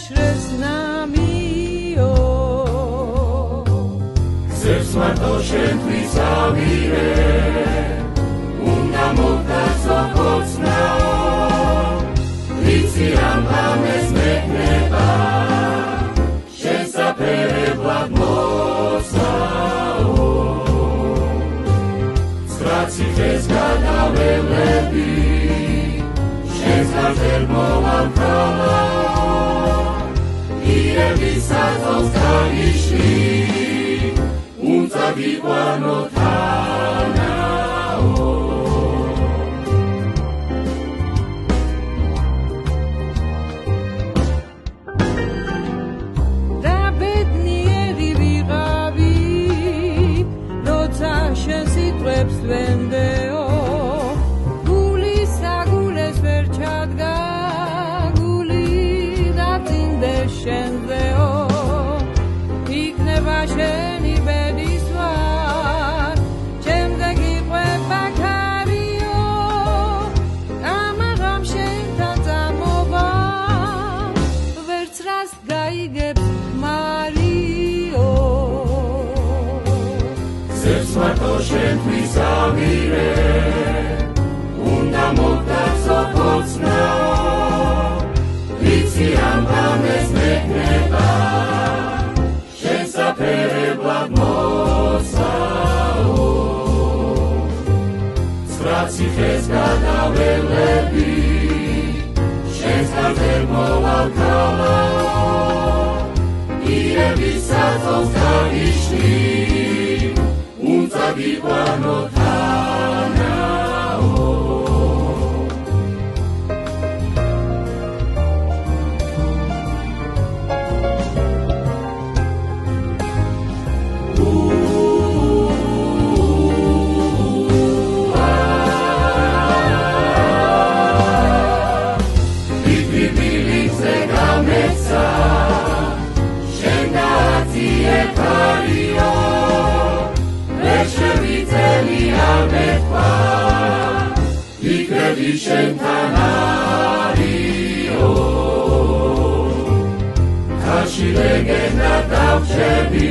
გაშრეს ნამიო გზებს მარტო შენთვის ავირე უნდა მოგდაცო ხოცნაო ვიცი ამღამეს მექნება შესაფერებლად მოსაო ცხრაციხეს გადაველები შენს გარდერ მოვამთავაო ირების აწოლს გაიშლი უნდა გიყვანო თანაო და ბედნიერი ვიყავი როცა შენ სიტყვებს ვენდეო გულისაგულეს ვერ ჩადგა გული და წინდე შენზეო იქნება შენი ბედის ვარ ჩემზე გიყვება ქარიო ამაღამ შენთან წამოვა ვერც რას გაიგებს მარიო გზებს მარტო შენთვის ავირე უნდა მოგდაცო ხოცნაო ვიცი ამღამეს მექნება შესაფერებლად მოსაო ცხრაციხეს გადაველები შენს გარდერ მოვამთავაო ირების აწოლს გაიშლი უნდა გიყვანო თანაო იქნები შენთან არიო თაში ლეგენდა დავრჩები